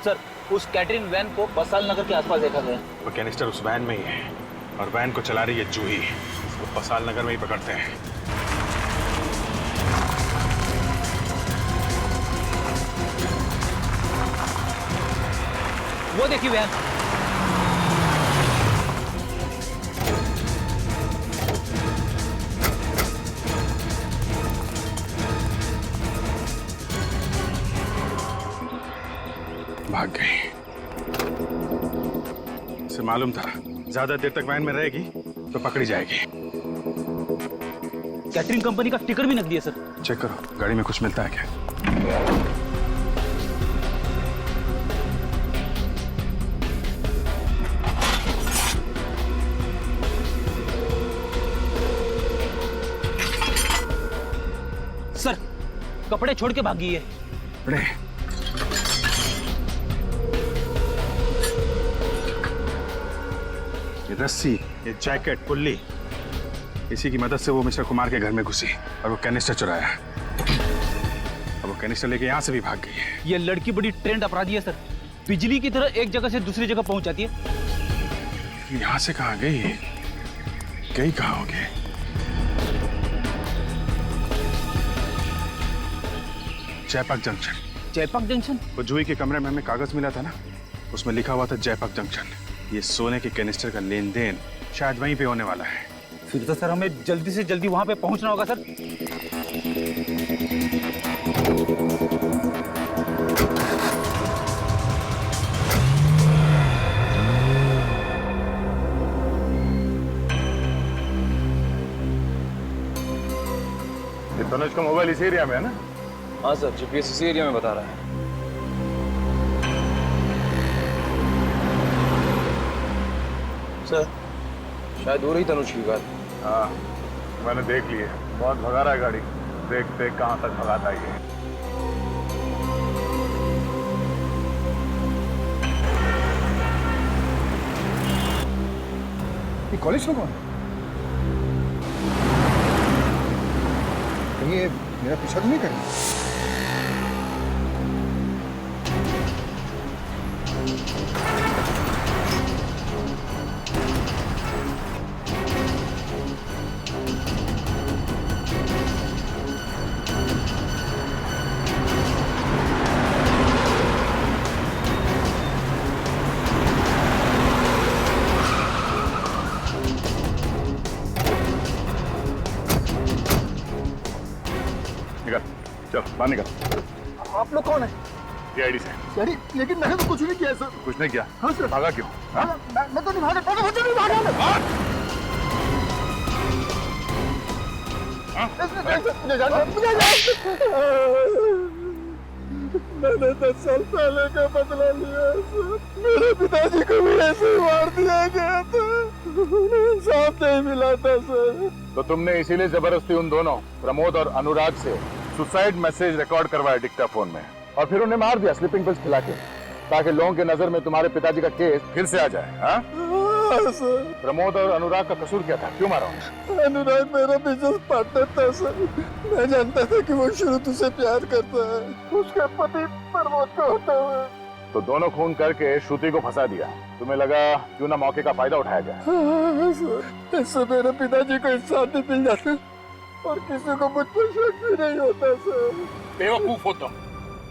sir. उस कैटरिंग वैन को पसाल नगर के आसपास देखा गया। वो कैनिस्टर उस वैन में ही है और वैन को चला रही है जूही। उसको पसाल नगर में ही पकड़ते हैं। वो देखिए वैन। भाग गई। इसे मालूम था ज्यादा देर तक वैन में रहेगी तो पकड़ी जाएगी। कैटरिंग कंपनी का टिकट भी नकली है सर। चेक करो, गाड़ी में कुछ मिलता है क्या? सर कपड़े छोड़ के भागी है। रस्सी, ये जैकेट, पुल्ली, इसी की मदद से वो मिस्टर कुमार के घर में घुसी और वो कैनिस्टर चुराया। अब वो कैनिस्टर लेके यहाँ से भी भाग गई है। ये लड़की बड़ी ट्रेंड अपराधी है सर, बिजली की तरह एक जगह से दूसरी जगह पहुंच जाती है। यहाँ से कहाँ गई? गई कहाँ होगी? जयपाक जंक्शन। जयपाक जंक्शन? वो जूही के कमरे में हमें कागज मिला था ना, उसमें लिखा हुआ था जयपाक जंक्शन। ये सोने के कैनिस्टर का लेन देन शायद वहीं पे होने वाला है। फिर तो सर हमें जल्दी से जल्दी वहां पे पहुंचना होगा सर। ये तनुज का मोबाइल इसी एरिया में है ना? हाँ सर, जीपीएस इसी एरिया में बता रहा है। सर शायद हो रही तनुज की बात। हाँ, मैंने देख ली है। बहुत भगा रहा है गाड़ी। देखते कहाँ तक भगाता है ये कॉलेज में कौन है? कहीं ये मेरा पीछा तो नहीं करेंगे? निकल, चल बाहर निकल। आप लोग कौन है? सीआईडी से। यानी लेकिन मैंने तो कुछ नहीं किया सर। कुछ नहीं किया? हाँ सर। भागा क्यों? हाँ? मैं तो नहीं भागा, मैं तो नहीं भागा। मैंने 10 साल पहले का बदला लिया सर। मेरे पिताजी को भी ऐसे ही मार दिया गया था। उन्हें इंसाफ नहीं मिला था सर। तो तुमने इसीलिए जबरदस्ती उन दोनों प्रमोद और अनुराग से सुसाइड मैसेज रिकॉर्ड करवाया डिक्टाफोन में और फिर उन्हें मार दिया स्लीपिंग पिल्स खिला के, ताकि लोगों के नजर में तुम्हारे पिताजी का केस फिर से आ जाए। हाँ? सर। प्रमोद और अनुराग का कसूर क्या था? क्यों मारा उन्हें? अनुराग मेरा बिजनेस पार्टनर था सर। मैं जानता था कि वो शुरू से प्यार करता है। उसका पति प्रमोद को होता है। तो दोनों खून करके श्रुति को फंसा दिया। तुम्हें लगा क्यों ना मौके का फायदा उठाया जाए। हाँ सर, इससे मेरे पिताजी को इंसाफ भी मिल जाता और किसी को मुझ पर शक भी नहीं होता सर। बेवकूफ हो तुम।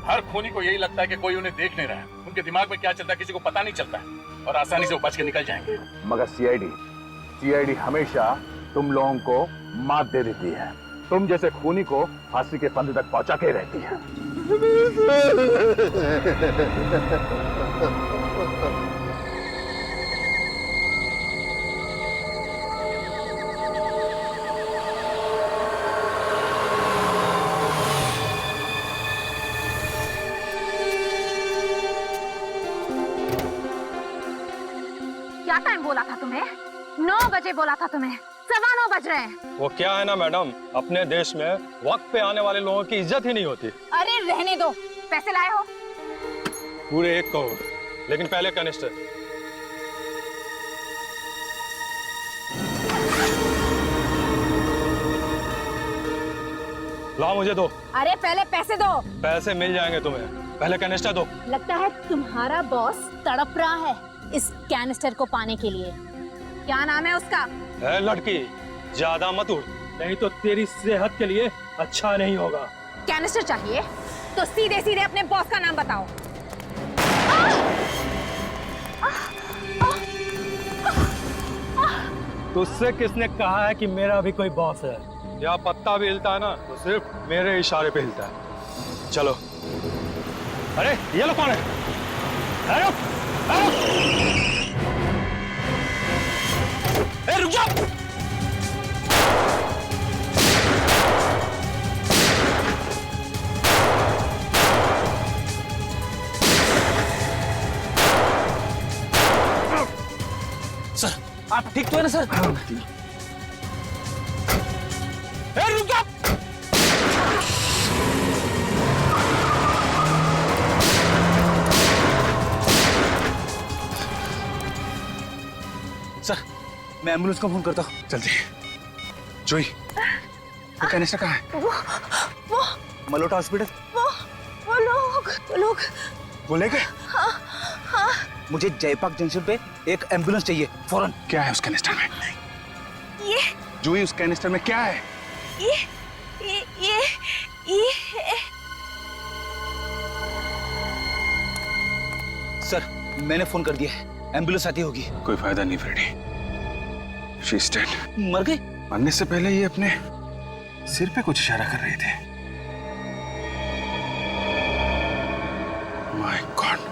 हर खूनी को यही लगता है कि कोई उन्हें देख नहीं रहा है। उनके दिमाग में क्या चलता है किसी को पता नहीं चलता है और आसानी से वो बच के निकल जाएंगे। मगर सीआईडी हमेशा तुम लोगों को मात दे देती है। तुम जैसे खूनी को फांसी के फंदे तक पहुंचा के रहती है। क्या टाइम बोला था तुम्हें? 9 बजे बोला था तुम्हें, 9:15 बज रहे हैं। वो क्या है ना मैडम, अपने देश में वक्त पे आने वाले लोगों की इज्जत ही नहीं होती। अरे रहने दो। पैसे लाए हो? पूरे 1 करोड़, लेकिन पहले कैनिस्टर। लाओ मुझे दो। अरे पहले पैसे दो। पैसे मिल जाएंगे तुम्हें, पहले कैनिस्टर दो। लगता है तुम्हारा बॉस तड़प रहा है इस कैनिस्टर को पाने के लिए। क्या नाम है उसका? लड़की ज्यादा मत उड़, नहीं तो तेरी सेहत के लिए अच्छा नहीं होगा। कैनिस्टर चाहिए तो सीधे सीधे अपने बॉस का नाम बताओ। तुझसे किसने कहा है कि मेरा भी कोई बॉस है? या पत्ता भी हिलता है ना तो सिर्फ मेरे इशारे पे हिलता है। चलो। अरे ये लोग कौन है? अरे रुक जाओ। सर आप ठीक तो है ना सर? रुक जाओ। सर मैं एम्बुलेंस को फोन करता हूँ। जल्दी। जोई, वो कैनिस्टर कहाँ है? वो मलोटा हॉस्पिटल। वो लोग वो ले गए? हाँ। मुझे जयपाक जंक्शन पे एक एम्बुलेंस चाहिए फौरन। क्या है उस कैनिस्टर में? ये जोई, उस कैनिस्टर में क्या है? ये सर, मैंने फोन कर दिया है, एम्बुलेंस आती होगी। कोई फायदा नहीं फ्रेडी, शी इज डेड। मर गई? मरने से पहले ये अपने सिर पे कुछ इशारा कर रहे थे। My God.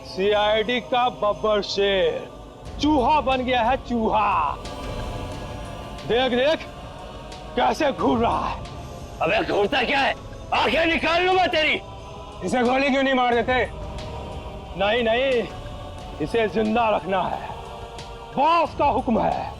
सीआईडी का बब्बर शेर चूहा बन गया है, चूहा। देख देख कैसे घूर रहा है। अबे घूरता क्या है? आंखें निकाल लूंगा तेरी। इसे गोली क्यों नहीं मार देते? नहीं, इसे जिंदा रखना है, बॉस का हुक्म है।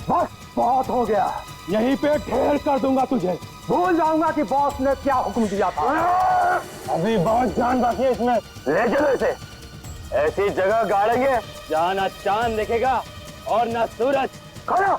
बस बहुत हो गया, यहीं पे ढेर कर दूंगा तुझे। भूल जाऊंगा कि बॉस ने क्या हुक्म दिया था। अभी बहुत जान बाकी है इसमें। ले चलो इसे, ऐसी जगह गाड़ेंगे जहाँ ना चांद दिखेगा और ना सूरज। खड़ा।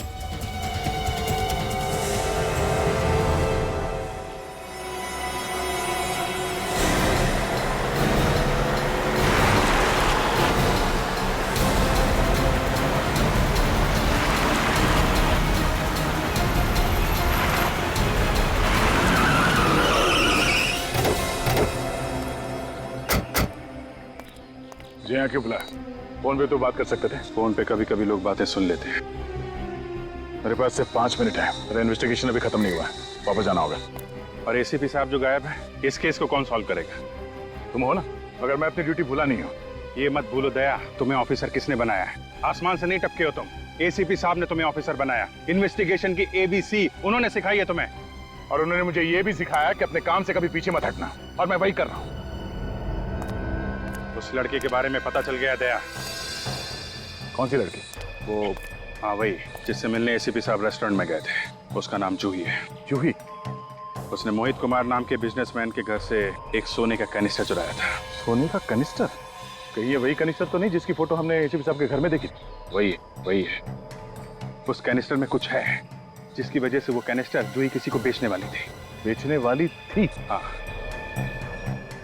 जी हाँ, क्यों बुलाया? फोन पे तो बात कर सकते थे। फोन पे कभी कभी लोग बातें सुन लेते हैं। मेरे पास सिर्फ 5 मिनट है, मेरा इन्वेस्टिगेशन अभी खत्म नहीं हुआ है, वापस जाना होगा। और एसीपी साहब जो गायब है, इस केस को कौन सॉल्व करेगा? तुम हो ना, मगर मैं अपनी ड्यूटी भूला नहीं हूँ। ये मत भूलो दया, तुम्हें ऑफिसर किसने बनाया है? आसमान से नहीं टपके हो तुम। एसीपी साहब ने तुम्हें ऑफिसर बनाया। इन्वेस्टिगेशन की ABC उन्होंने सिखाई है तुम्हें। और उन्होंने मुझे ये भी सिखाया कि अपने काम से कभी पीछे मत हटना, और मैं वही कर रहा हूँ। उस लड़के के बारे में पता चल गया दया। कौन सी लड़की? वो हाँ वही, जिससे मिलने एसीपी साहब रेस्टोरेंट में गए थे। उसका नाम जूही है। जूही? उसने मोहित कुमार नाम के बिजनेसमैन के घर से एक सोने का कैनिस्टर चुराया था। सोने का कैनिस्टर? कहीं ये वही कैनिस्टर तो नहीं जिसकी फोटो हमने एसीपी साहब के घर में देखी? वही है। उस कैनिस्टर में कुछ है जिसकी वजह से वो कैनिस्टर जूही किसी को बेचने वाली थी। बेचने वाली थी? हाँ।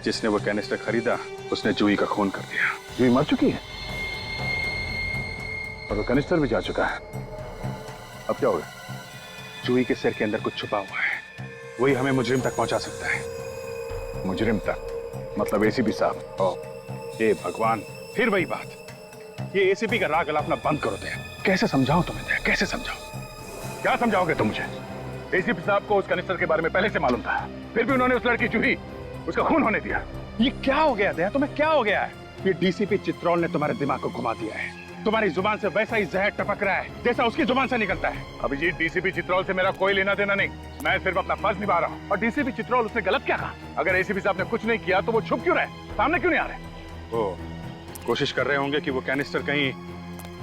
जिसने वो कैनिस्टर खरीदा उसने जूही का खून कर दिया। जूही मर चुकी है और वो कैनिस्टर भी जा चुका है। अब क्या होगा? जूही के सिर के अंदर कुछ छुपा हुआ है, वही हमें मुजरिम तक पहुंचा सकता है। मुजरिम तक? मतलब एसीपी साहब? हे भगवान, फिर वही बात। ये एसीपी का राग अलापना बंद करो दया। कैसे समझाओ तुम्हें दया, कैसे समझाओ? क्या समझाओगे तुम मुझे? एसीपी साहब को उस कैनिस्टर के बारे में पहले से मालूम था, फिर भी उन्होंने उस लड़की जूही उसका खून होने दिया। ये क्या हो गया दया, तुम्हें क्या हो गया है? ये डीसीपी चित्रोल ने तुम्हारे दिमाग को घुमा दिया है। तुम्हारी जुबान से वैसा ही जहर टपक रहा है जैसा उसकी जुबान से निकलता है। अभिजीत, डीसीपी चित्रोल से मेरा कोई लेना देना नहीं, मैं सिर्फ अपना फर्ज निभा रहा हूँ। और डीसीपी चित्रोल, उसने गलत क्या कहा? अगर एसीपी साहब ने कुछ नहीं किया तो वो छुप क्यों रहे, सामने क्यों नहीं आ रहे? वो कोशिश कर रहे होंगे कि वो कैनिस्टर कहीं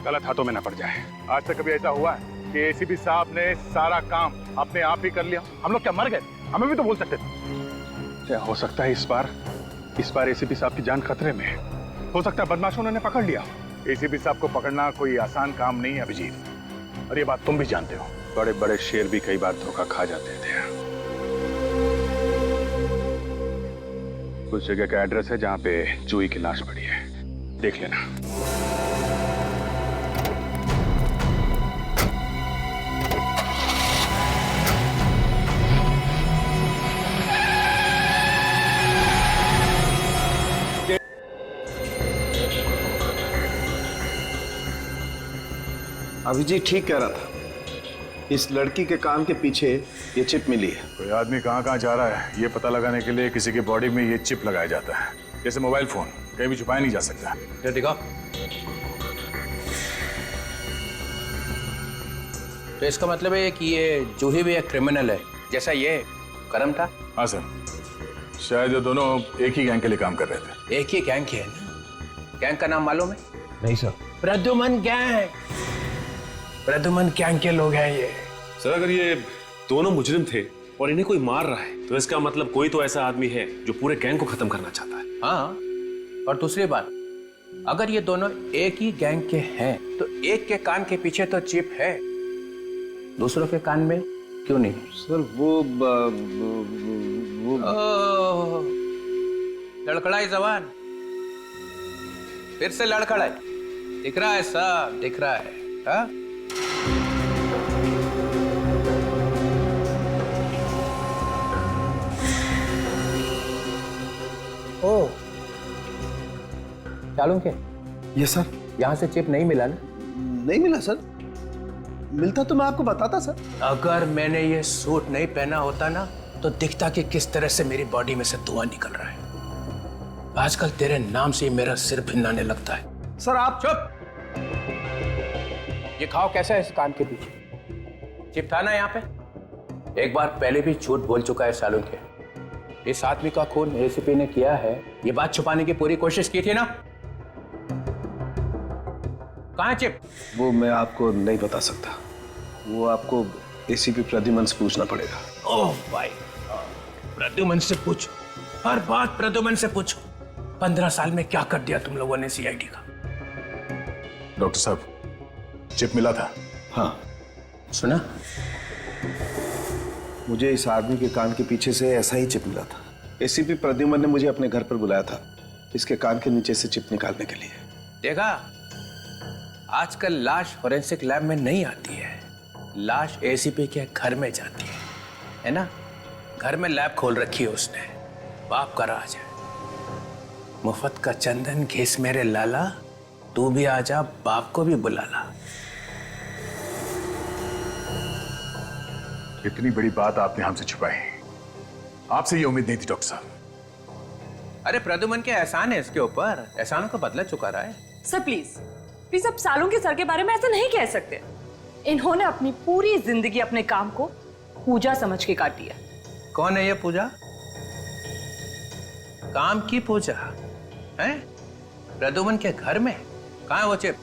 गलत हाथों में न पड़ जाए। आज तक कभी ऐसा हुआ है? कि एसीपी साहब ने सारा काम अपने आप ही कर लिया? हम लोग क्या मर गए? हमें भी तो बोल सकते थे। क्या हो सकता है इस बार एसीपी साहब की जान खतरे में है। हो सकता है बदमाशों ने पकड़ लिया। एसीपी साहब को पकड़ना कोई आसान काम नहीं है अभिजीत, और ये बात तुम भी जानते हो। बड़े बड़े शेर भी कई बार धोखा खा जाते थे। कुछ जगह का एड्रेस है जहां पे जूही की लाश पड़ी है, देख लेना। अभिजीत ठीक कह रहा था, इस लड़की के कान के पीछे ये चिप मिली है। कोई आदमी कहाँ जा रहा है ये पता लगाने के लिए किसी की बॉडी में ये चिप लगाया जाता है, जैसे मोबाइल फोन कहीं भी छुपाया नहीं जा सकता। ये दिखाओ। तो इसका मतलब है कि ये जूही भी एक क्रिमिनल है, जैसा ये करम था। हाँ सर, शायद ये दोनों एक ही गैंग के लिए काम कर रहे थे। एक ही गैंग के है ना? गैंग का नाम मालूम है? नहीं sir. Pradyuman gang, Pradyuman gang के लोग हैं ये। सर अगर ये दोनों मुजरिम थे और इन्हें कोई मार रहा है तो इसका मतलब कोई तो ऐसा आदमी है जो पूरे गैंग को खत्म करना चाहता है। हाँ, और दूसरी बात, अगर ये दोनों एक ही गैंग के हैं तो एक के कान के पीछे तो चिप है, दूसरों के कान में क्यों नहीं? सर वो लड़खड़ाई जवान, फिर से लड़खड़ाई। दिख रहा है सब, दिख रहा है। हाँ? ओ, चालू क्या? Yes sir. यहाँ से चिप नहीं मिला ना? नहीं मिला सर, मिलता तो मैं आपको बताता सर। अगर मैंने ये सूट नहीं पहना होता ना तो दिखता कि किस तरह से मेरी बॉडी में से धुआं निकल रहा है। आजकल तेरे नाम से मेरा सिर भिन्नाने लगता है। सर आप चुप। ये खाओ कैसा है इस कान के पीछे? चिप था ना यहाँ पे? एक बार पहले भी झूठ बोल चुका है सालों के। इस आदमी का खून एसीपी ने किया है, ये बात छुपाने की पूरी कोशिश की थी ना? कहाँ चिप? वो मैं आपको नहीं बता सकता, वो आपको एसीपी प्रद्युमन से पूछना पड़ेगा। ओह भाई, प्रद्युमन से पूछो, हर बात प्रद्युमन से पूछो। 15 साल में क्या कर दिया तुम लोगों ने सीआईडी का? डॉक्टर साहब, चिप मिला था? हाँ। सुना? मुझे इस आदमी के कान के पीछे से ऐसा ही चिप मिला था। एसीपी प्रद्युमन ने मुझे अपने घर पर बुलाया था इसके कान के नीचे से चिप निकालने के लिए। देखा, आजकल लाश फोरेंसिक लैब में नहीं आती है, लाश एसीपी के घर में जाती है ना? घर में लैब खोल रखी है उसने, बाप का राज है। मुफ्त का चंदन घिस मेरे लाला, तू भी आजा, बाप को भी बुला ला। इतनी बड़ी बात आपने हमसे छुपाई, आपसे ये उम्मीद नहीं थी डॉक्टर साहब। अरे प्रद्युमन के एहसान है इसके ऊपर, एहसानों का बदला चुका रहा है। सर प्लीज आप सालों के सर के बारे में ऐसा नहीं कह सकते। इन्होंने अपनी पूरी जिंदगी अपने काम को पूजा समझ के काटी है। कौन है ये पूजा? काम की पूजा है? प्रद्युमन के घर में? कहाँ है वो चिप?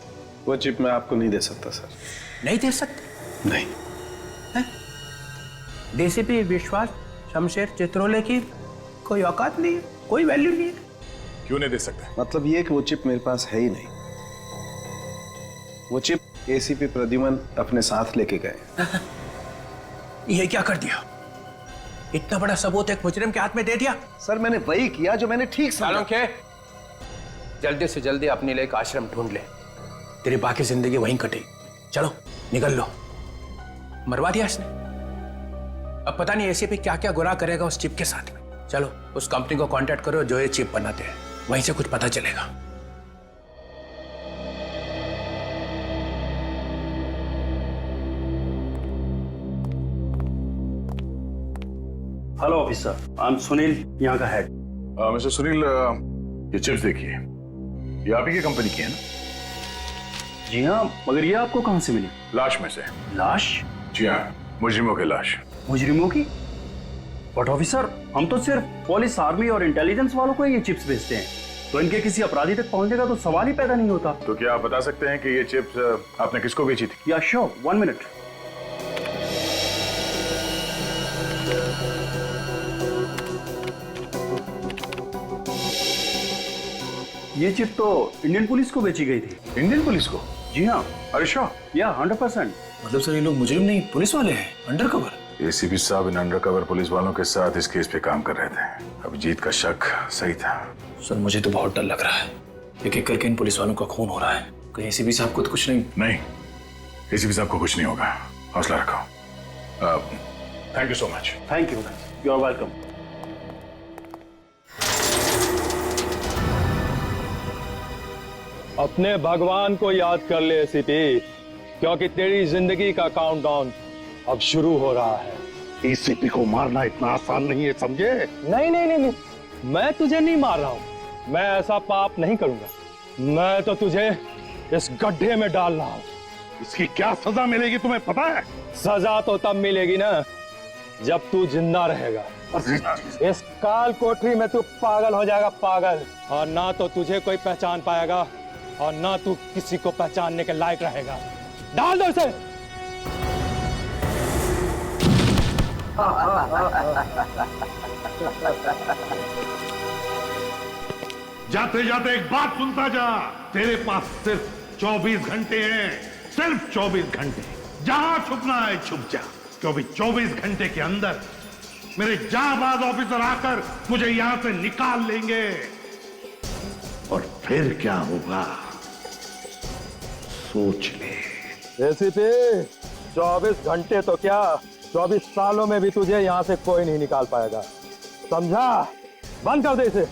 वो चिप मैं आपको नहीं दे सकता सर। नहीं दे सकते? नहीं। डीसीपी विश्वास शमशेर चित्रोले की कोई औकात नहीं है, कोई वैल्यू नहीं है। क्यों नहीं दे सकते? मतलब ये कि वो चिप मेरे पास है ही नहीं। वो चिप एसीपी प्रद्युमन अपने साथ लेके गए। ये क्या कर दिया? इतना बड़ा सबूत एक मुजरिम के हाथ में दे दिया? सर मैंने वही किया जो मैंने ठीक समझा। के जल्दी से जल्दी अपने लिए एक आश्रम ढूंढ ले, तेरी बाकी जिंदगी वहीं कटेगी। चलो निकल लो। मरवा दिया इसने, अब पता नहीं एसीपी क्या क्या गुनाह करेगा उस चिप के साथ में। चलो उस कंपनी को कांटेक्ट करो जो ये चिप बनाते हैं, वहीं से कुछ पता चलेगा। Hello officer, I am Sunil, यहाँ का हेड। मिस्टर सुनील, ये चिप्स देखिए, ये आप ही की कंपनी की है ना? जी हाँ, मगर ये आपको कहाँ से मिली? लाश में से। लाश? जी हाँ, मुजरिमों की लाश। मुजरिमों की? बट ऑफिसर, हम तो सिर्फ पुलिस, आर्मी और इंटेलिजेंस वालों को ये चिप्स भेजते हैं, तो इनके किसी अपराधी तक पहुंचने का तो सवाल ही पैदा नहीं होता। तो क्या आप बता सकते हैं कि ये चिप्स आपने किसको बेची थी? या श्योर, 1 मिनट। ये चिप तो इंडियन पुलिस को बेची गई थी। इंडियन पुलिस को? जी हाँ। अरे श्योर? या 100%। मतलब सर ये लोग मुजरिम नहीं पुलिस वाले हैं, अंडर कवर। एसीपी साहब इन अंडरकवर पुलिस वालों के साथ इस केस पे काम कर रहे थे। अभिजीत का शक सही था। सर मुझे तो बहुत डर लग रहा है, एक एक करके इन पुलिस वालों का खून हो रहा है। कहीं एसीपी साहब को तो कुछ नहीं? नहीं, एसीपी साहब को कुछ नहीं होगा, हौसला रखो। Thank you so much. Thank you, you are welcome. अपने भगवान को याद कर ले एसीपी, क्योंकि तेरी जिंदगी का काउंटडाउन अब शुरू हो रहा है। एसीपी को मारना इतना आसान नहीं है, समझे? नहीं नहीं नहीं नहीं, मैं तुझे नहीं मार रहा हूं। मैं ऐसा पाप नहीं करूंगा। मैं तो तुझे इस गड्ढे में डाल रहा हूं। इसकी क्या सजा मिलेगी तुम्हें पता है? सजा तो तब मिलेगी ना जब तू जिंदा रहेगा। इस काल कोठरी में तू पागल हो जाएगा, पागल। और ना तो तुझे कोई पहचान पाएगा और ना तू किसी को पहचानने के लायक रहेगा। डाल दो इसे। जाते जाते एक बात सुनता जा, तेरे पास सिर्फ 24 घंटे हैं, सिर्फ 24 घंटे। जहां छुपना है छुप जा, क्योंकि 24 घंटे के अंदर मेरे जाबाज ऑफिसर आकर मुझे यहां से निकाल लेंगे। और फिर क्या होगा सोच ले। एसीपी 24 घंटे तो क्या, 24 सालों में भी तुझे यहां से कोई नहीं निकाल पाएगा, समझा? बंद कर दे इसे।